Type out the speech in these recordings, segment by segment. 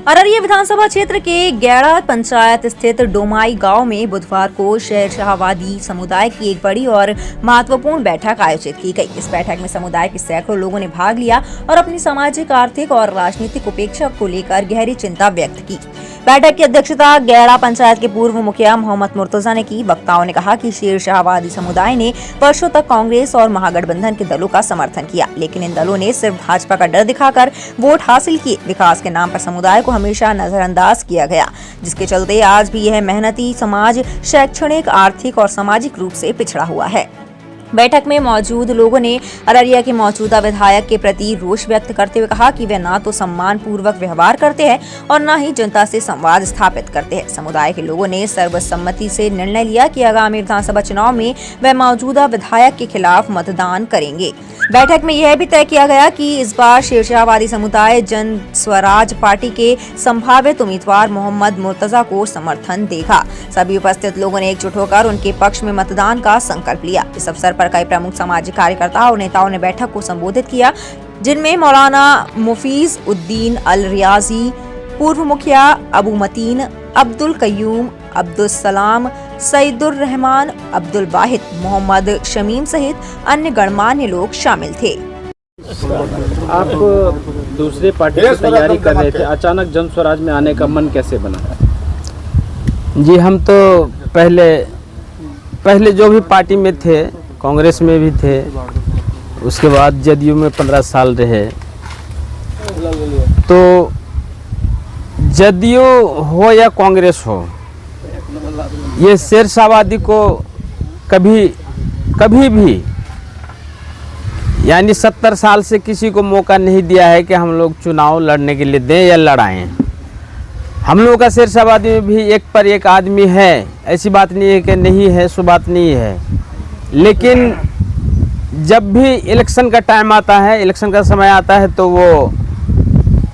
अररिया विधानसभा क्षेत्र के गैड़ा पंचायत स्थित डोमाई गांव में बुधवार को शेरशाहवादी समुदाय की एक बड़ी और महत्वपूर्ण बैठक आयोजित की गई। इस बैठक में समुदाय के सैकड़ों लोगों ने भाग लिया और अपनी सामाजिक, आर्थिक और राजनीतिक उपेक्षा को लेकर गहरी चिंता व्यक्त की। बैठक की अध्यक्षता गैड़ा पंचायत के पूर्व मुखिया मोहम्मद मुर्तजा ने की। वक्ताओं ने कहा कि शेरशाहवादी समुदाय ने वर्षों तक कांग्रेस और महागठबंधन के दलों का समर्थन किया, लेकिन इन दलों ने सिर्फ भाजपा का डर दिखाकर वोट हासिल किए। विकास के नाम पर समुदाय को हमेशा नजरअंदाज किया गया, जिसके चलते आज भी यह मेहनती समाज शैक्षणिक, आर्थिक और सामाजिक रूप से पिछड़ा हुआ है। बैठक में मौजूद लोगों ने अररिया के मौजूदा विधायक के प्रति रोष व्यक्त करते हुए कहा कि वे न तो सम्मान पूर्वक व्यवहार करते हैं और न ही जनता से संवाद स्थापित करते हैं। समुदाय के लोगों ने सर्वसम्मति से निर्णय लिया कि आगामी विधानसभा चुनाव में वे मौजूदा विधायक के खिलाफ मतदान करेंगे। बैठक में यह भी तय किया गया कि इस बार शेरशाहवादी समुदाय जन स्वराज पार्टी के संभावित उम्मीदवार मोहम्मद मुर्तजा को समर्थन देगा। सभी उपस्थित लोगों ने एकजुट होकर उनके पक्ष में मतदान का संकल्प लिया। इस अवसर पर कई प्रमुख सामाजिक कार्यकर्ता और नेताओं ने बैठक को संबोधित किया, जिनमें मौलाना मुफीज उद्दीन अल रियाजी, पूर्व मुखिया अबू मतीन, अब्दुल कयूम, अब्दुल सलाम, सईदुर रहमान, अब्दुल वाहिद, मोहम्मद शमीम सहित अन्य गणमान्य लोग शामिल थे। आप दूसरे पार्टी की तैयारी कर रहे थे, अचानक जन स्वराज में आने का मन कैसे बना? जी, हम तो पहले जो भी पार्टी में थे, कांग्रेस में भी थे, उसके बाद जदयू में 15 साल रहे। तो जदयू हो या कांग्रेस हो, ये शेरशाहवादी को कभी भी यानी 70 साल से किसी को मौका नहीं दिया है कि हम लोग चुनाव लड़ने के लिए दें या लड़ाएं। हम लोगों का शेरशाहवादी में भी एक पर एक आदमी है, ऐसी बात नहीं है कि नहीं है, सो बात नहीं है। लेकिन जब भी इलेक्शन का टाइम आता है, इलेक्शन का समय आता है, तो वो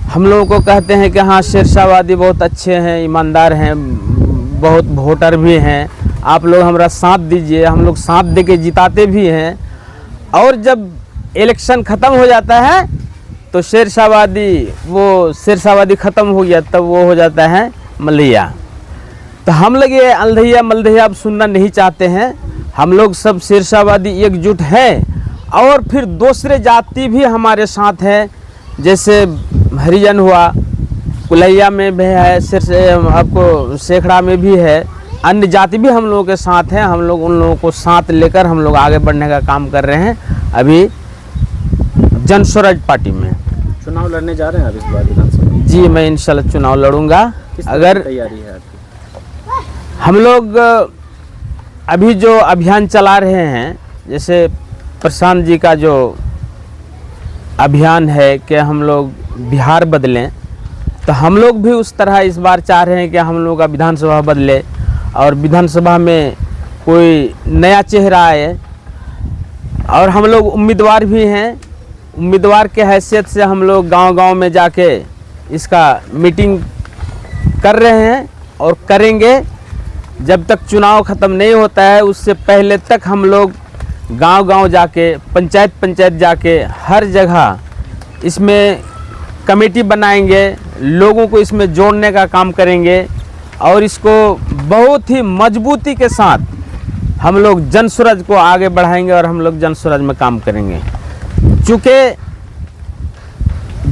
हम लोगों को कहते हैं कि हाँ, शेरशाहवादी बहुत अच्छे हैं, ईमानदार हैं, बहुत वोटर भी हैं, आप लोग हमारा साथ दीजिए। हम लोग साथ दे के जिताते भी हैं। और जब इलेक्शन ख़त्म हो जाता है तो शेरशाहवादी ख़त्म हो गया, तब वो हो जाता है मल्हिया। तो हम लोग ये अल्हैया मल्हैया अब सुनना नहीं चाहते हैं। हम लोग सब शेरशाहवादी एकजुट हैं और फिर दूसरे जाति भी हमारे साथ हैं, जैसे हरिजन हुआ, कुलैया में भी है, आपको शेखड़ा में भी है, अन्य जाति भी हम लोगों के साथ हैं। हम लोग उन लोगों को साथ लेकर हम लोग आगे बढ़ने का काम कर रहे हैं। अभी जन स्वराज पार्टी में चुनाव लड़ने जा रहे हैं आप इस बार विधानसभा? जी, मैं इंशाल्लाह चुनाव लड़ूंगा। अगर तैयारी है आपकी? हम लोग अभी जो अभियान चला रहे हैं, जैसे प्रशांत जी का जो अभियान है कि हम लोग बिहार बदलें, तो हम लोग भी उस तरह इस बार चाह रहे हैं कि हम लोग का विधानसभा बदले और विधानसभा में कोई नया चेहरा आए। और हम लोग उम्मीदवार भी हैं। उम्मीदवार के हैसियत से हम लोग गांव-गांव में जाके इसका मीटिंग कर रहे हैं और करेंगे। जब तक चुनाव ख़त्म नहीं होता है, उससे पहले तक हम लोग गांव-गांव जाके, पंचायत जाके, हर जगह इसमें कमेटी बनाएंगे, लोगों को इसमें जोड़ने का काम करेंगे और इसको बहुत ही मजबूती के साथ हम लोग जन स्वराज को आगे बढ़ाएंगे और हम लोग जन स्वराज में काम करेंगे। चूँकि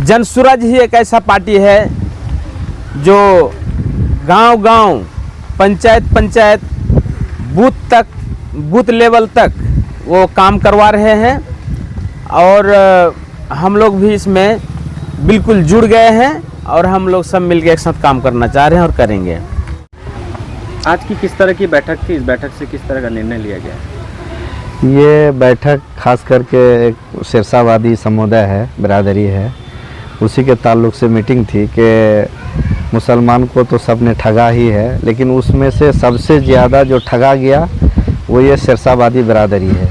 जन स्वराज ही एक ऐसा पार्टी है जो गांव-गांव, पंचायत, बूथ लेवल तक वो काम करवा रहे हैं और हम लोग भी इसमें बिल्कुल जुड़ गए हैं और हम लोग सब मिलकर एक साथ काम करना चाह रहे हैं और करेंगे। आज की किस तरह की बैठक थी? इस बैठक से किस तरह का निर्णय लिया गया? ये बैठक खास करके एक शेरशाहवादी समुदाय है, बिरादरी है, उसी के ताल्लुक से मीटिंग थी कि मुसलमान को तो सब ने ठगा ही है, लेकिन उसमें से सबसे ज़्यादा जो ठगा गया वो ये शेरशाहवादी बिरादरी है।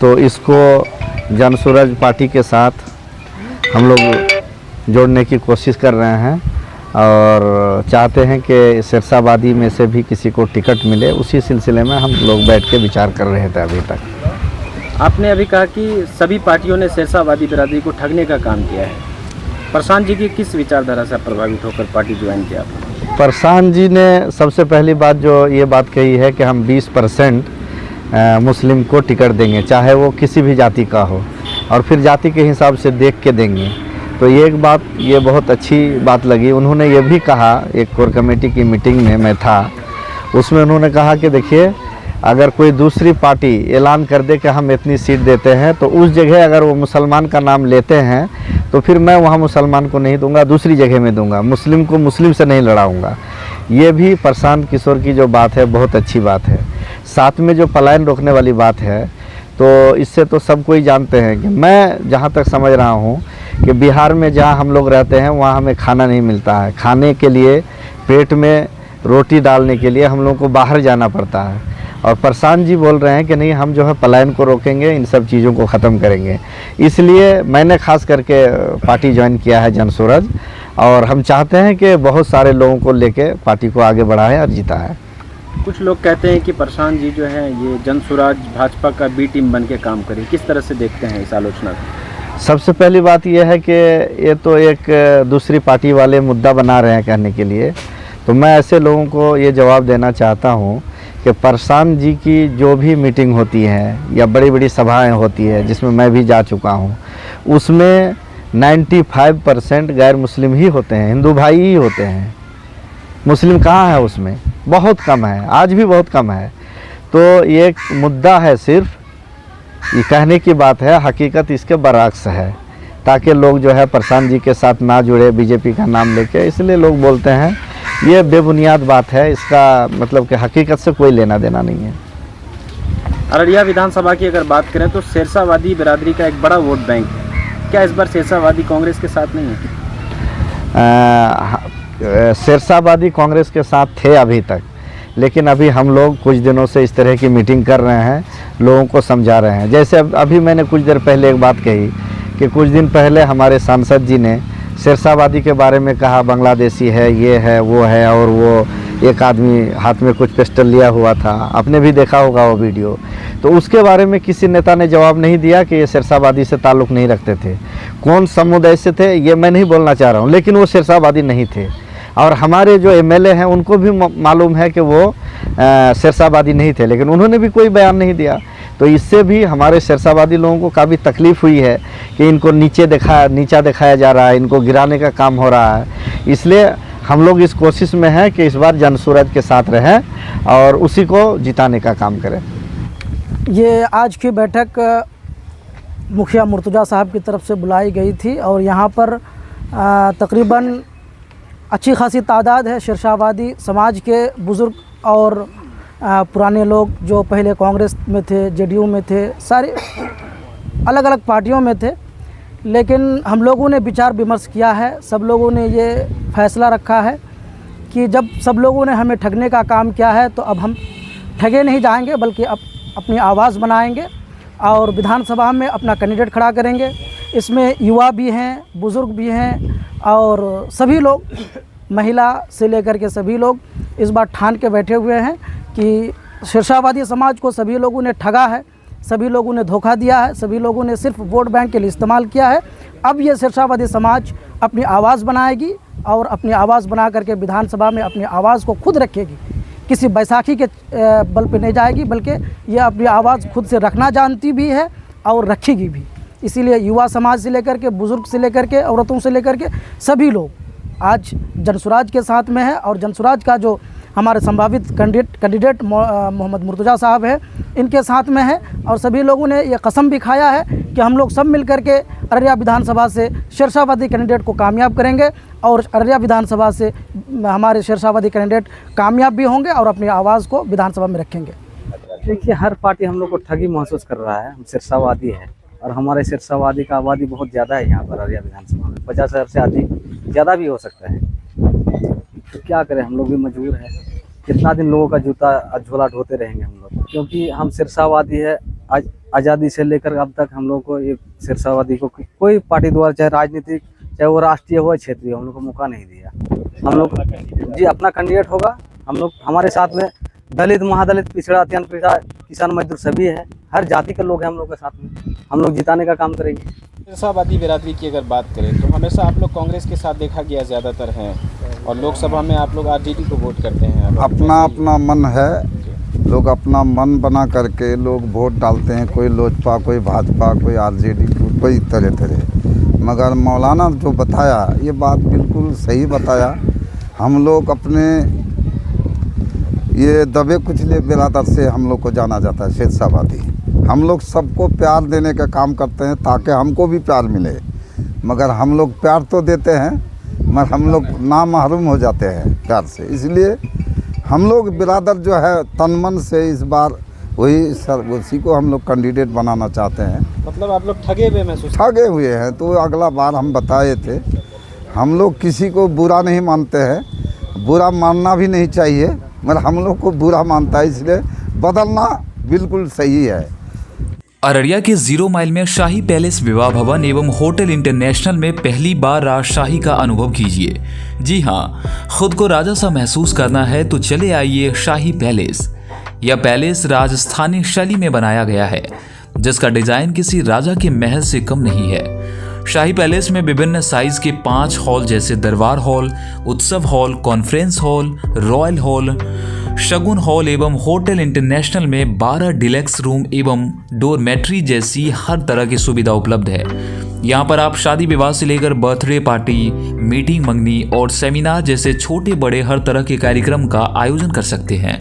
तो इसको जन स्वराज पार्टी के साथ हम लोग जोड़ने की कोशिश कर रहे हैं और चाहते हैं कि शेरशाहवादी में से भी किसी को टिकट मिले। उसी सिलसिले में हम लोग बैठ के विचार कर रहे थे अभी तक। आपने अभी कहा कि सभी पार्टियों ने शेरशाहवादी बिरादरी को ठगने का काम किया है। प्रशांत जी की किस विचारधारा से प्रभावित होकर पार्टी ज्वाइन किया आपने? प्रशांत जी ने सबसे पहली बात जो ये बात कही है कि हम 20% मुस्लिम को टिकट देंगे, चाहे वो किसी भी जाति का हो, और फिर जाति के हिसाब से देख के देंगे। तो ये एक बात, ये बहुत अच्छी बात लगी। उन्होंने ये भी कहा, एक कोर कमेटी की मीटिंग में मैं था, उसमें उन्होंने कहा कि देखिए, अगर कोई दूसरी पार्टी ऐलान कर दे कि हम इतनी सीट देते हैं, तो उस जगह अगर वो मुसलमान का नाम लेते हैं तो फिर मैं वहाँ मुसलमान को नहीं दूंगा, दूसरी जगह में दूंगा, मुस्लिम को मुस्लिम से नहीं लड़ाऊंगा। ये भी प्रशांत किशोर की जो बात है बहुत अच्छी बात है। साथ में जो पलायन रोकने वाली बात है, तो इससे तो सब कोई जानते हैं कि मैं जहाँ तक समझ रहा हूँ कि बिहार में जहाँ हम लोग रहते हैं वहाँ हमें खाना नहीं मिलता है। खाने के लिए, पेट में रोटी डालने के लिए हम लोगों को बाहर जाना पड़ता है। और प्रशांत जी बोल रहे हैं कि नहीं, हम जो है पलायन को रोकेंगे, इन सब चीज़ों को ख़त्म करेंगे। इसलिए मैंने खास करके पार्टी ज्वाइन किया है जनसूरज, और हम चाहते हैं कि बहुत सारे लोगों को लेके पार्टी को आगे बढ़ाएं और जीता है। कुछ लोग कहते हैं कि प्रशांत जी जो है ये जनसुराज भाजपा का बी टीम बन के काम करे, किस तरह से देखते हैं इस आलोचना को? सबसे पहली बात यह है कि ये तो एक दूसरी पार्टी वाले मुद्दा बना रहे हैं कहने के लिए। तो मैं ऐसे लोगों को ये जवाब देना चाहता हूँ कि प्रशांत जी की जो भी मीटिंग होती है या बड़ी बड़ी सभाएं होती है, जिसमें मैं भी जा चुका हूँ, उसमें 95% गैर मुस्लिम ही होते हैं, हिंदू भाई ही होते हैं। मुस्लिम कहाँ है उसमें? बहुत कम है, आज भी बहुत कम है। तो ये एक मुद्दा है, सिर्फ ये कहने की बात है, हकीकत इसके बरअक्स है, ताकि लोग जो है प्रशांत जी के साथ ना जुड़े बीजेपी का नाम लेके, इसलिए लोग बोलते हैं। ये बेबुनियाद बात है, इसका मतलब कि हकीकत से कोई लेना देना नहीं है। अररिया विधानसभा की अगर बात करें तो शेरशाहवादी बिरादरी का एक बड़ा वोट बैंक है। क्या इस बार शेरशाहवादी कांग्रेस के साथ नहीं है? शेरशाहवादी कांग्रेस के साथ थे अभी तक, लेकिन अभी हम लोग कुछ दिनों से इस तरह की मीटिंग कर रहे हैं, लोगों को समझा रहे हैं। जैसे अभी मैंने कुछ देर पहले एक बात कही कि कुछ दिन पहले हमारे सांसद जी ने शेरशाहवादी के बारे में कहा, बांग्लादेशी है, ये है, वो है, और वो एक आदमी हाथ में कुछ पिस्टल लिया हुआ था, आपने भी देखा होगा वो वीडियो। तो उसके बारे में किसी नेता ने जवाब नहीं दिया कि ये शेरशाहवादी से ताल्लुक़ नहीं रखते थे। कौन समुदाय से थे ये मैं नहीं बोलना चाह रहा हूँ, लेकिन वो शेरशाहवादी नहीं थे। और हमारे जो एमएलए हैं उनको भी मालूम है कि वो शेरशाहवादी नहीं थे, लेकिन उन्होंने भी कोई बयान नहीं दिया। तो इससे भी हमारे शेरशाहवादी लोगों को काफ़ी तकलीफ़ हुई है कि इनको नीचा दिखाया जा रहा है, इनको गिराने का काम हो रहा है। इसलिए हम लोग इस कोशिश में हैं कि इस बार जनसूरज के साथ रहें और उसी को जिताने का काम करें। ये आज की बैठक मुखिया मुर्तज़ा साहब की तरफ से बुलाई गई थी, और यहाँ पर तकरीबन अच्छी खासी तादाद है शेरशाहवादी समाज के बुज़ुर्ग और पुराने लोग जो पहले कांग्रेस में थे, जेडीयू में थे, सारे अलग अलग पार्टियों में थे। लेकिन हम लोगों ने विचार विमर्श किया है, सब लोगों ने ये फैसला रखा है कि जब सब लोगों ने हमें ठगने का काम किया है, तो अब हम ठगे नहीं जाएंगे, बल्कि अब अपनी आवाज़ बनाएंगे और विधानसभा में अपना कैंडिडेट खड़ा करेंगे। इसमें युवा भी हैं, बुज़ुर्ग भी हैं, और सभी लोग, महिला से लेकर के सभी लोग इस बार ठान के बैठे हुए हैं कि शेरशाहवादी समाज को सभी लोगों ने ठगा है, सभी लोगों ने धोखा दिया है, सभी लोगों ने सिर्फ वोट बैंक के लिए इस्तेमाल किया है। अब ये शेरशाहवादी समाज अपनी आवाज़ बनाएगी और अपनी आवाज़ बना करके विधानसभा में अपनी आवाज़ को खुद रखेगी, किसी बैसाखी के बल पे नहीं जाएगी, बल्कि ये अपनी आवाज़ खुद से रखना जानती भी है और रखेगी भी। इसीलिए युवा समाज से लेकर के, बुज़ुर्ग से लेकर के, औरतों से लेकर के सभी लोग आज जनसुराज के साथ में है। और जनसुराज का जो हमारे संभावित कैंडिडेट मोहम्मद मुर्तज़ा साहब है, इनके साथ में है। और सभी लोगों ने ये कसम भी खाया है कि हम लोग सब मिल कर के अररिया विधानसभा से शेरशाहवादी कैंडिडेट को कामयाब करेंगे, और अररिया विधानसभा से हमारे शेरशाहवादी कैंडिडेट कामयाब भी होंगे और अपनी आवाज़ को विधानसभा में रखेंगे। देखिए, हर पार्टी हम लोग को ठगी महसूस कर रहा है। हम शेरशाहवादी है और हमारे शेरशाहवादी का आबादी बहुत ज़्यादा है यहाँ पर अररिया विधानसभा में, 50,000 से अधिक, ज़्यादा भी हो सकता है। तो क्या करें, हम लोग भी मजबूर हैं। कितना दिन लोगों का जूता झोला ढोते रहेंगे हम लोग, क्योंकि हम शेरशाहवादी है। आज आज़ादी से लेकर अब तक हम लोग को ये शेरशाहवादी को कोई पार्टी द्वारा, चाहे राजनीतिक, चाहे वो राष्ट्रीय हो या क्षेत्रीय, हम लोग को मौका नहीं दिया। हम लोग जी अपना कैंडिडेट होगा, हम लोग हमारे साथ में दलित, महादलित, पिछड़ा, अत्यंत पिछड़ा, किसान, मजदूर सभी है। हर जाति के लोग हैं हम लोग के साथ में। हम लोग जिताने का काम करेंगे। सिरसावादी बिरादरी की अगर बात करें तो हमेशा आप लोग कांग्रेस के साथ देखा गया ज़्यादातर हैं, और लोकसभा में आप लोग आरजेडी को वोट करते हैं। अपना अपना मन है, लोग अपना मन बना करके लोग वोट डालते हैं। कोई लोजपा, कोई भाजपा, कोई आरजेडी, कोई तरह तरह। मगर मौलाना जो बताया ये बात बिल्कुल सही बताया। हम लोग अपने ये दबे कुचले बिरादर से हम लोग को जाना जाता है सिरसावादी। हम लोग सबको प्यार देने का काम करते हैं ताकि हमको भी प्यार मिले। मगर हम लोग प्यार तो देते हैं मगर हम लोग नामहरूम हो जाते हैं प्यार से। इसलिए हम लोग बिरादर जो है तन मन से इस बार वही सर उसी को हम लोग कैंडिडेट बनाना चाहते हैं। मतलब आप लोग ठगे हुए महसूस ठगे हुए हैं। तो अगला बार हम बताए थे, हम लोग किसी को बुरा नहीं मानते हैं, बुरा मानना भी नहीं चाहिए, मगर हम लोग को बुरा मानता है, इसलिए बदलना बिल्कुल सही है। अररिया के 0 माइल में शाही पैलेस विवाह भवन एवं होटल इंटरनेशनल में पहली बार राजशाही का अनुभव कीजिए। जी हाँ, खुद को राजा सा महसूस करना है तो चले आइए शाही पैलेस। यह पैलेस राजस्थानी शैली में बनाया गया है, जिसका डिजाइन किसी राजा के महल से कम नहीं है। शाही पैलेस में विभिन्न साइज के 5 हॉल जैसे Darbar hall, Utsav hall, conference hall, royal hall, Shagun hall एवं होटल इंटरनेशनल में 12 डिलक्स रूम एवं डोरमेट्री जैसी हर तरह की सुविधा उपलब्ध है। यहाँ पर आप शादी विवाह से लेकर बर्थडे पार्टी, मीटिंग मंगनी और सेमिनार जैसे छोटे बड़े हर तरह के कार्यक्रम का आयोजन कर सकते हैं।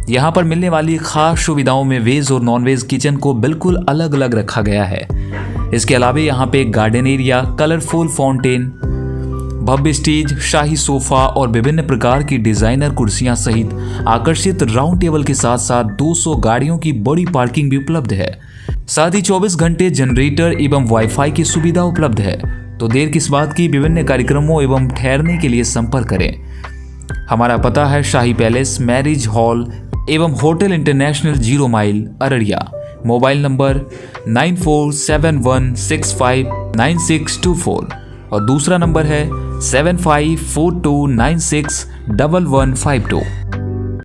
यहाँ पर मिलने वाली खास सुविधाओं में वेज और नॉन वेज किचन को बिल्कुल अलग अलग रखा गया है। इसके अलावा यहाँ पे गार्डन एरिया, कलरफुल फाउंटेन, भव्य स्टेज, शाही सोफा और विभिन्न प्रकार की डिजाइनर कुर्सियां सहित आकर्षित राउंड टेबल के साथ साथ 200 गाड़ियों की बड़ी पार्किंग भी उपलब्ध है। साथ ही 24 घंटे जनरेटर एवं वाईफाई की सुविधा उपलब्ध है। तो देर किस बात की, विभिन्न कार्यक्रमों एवं ठहरने के लिए संपर्क करें। हमारा पता है शाही पैलेस, मैरिज हॉल एवं hotel international 0 mile, Araria. Mobile number 9471659624 और दूसरा नंबर है 7542961152।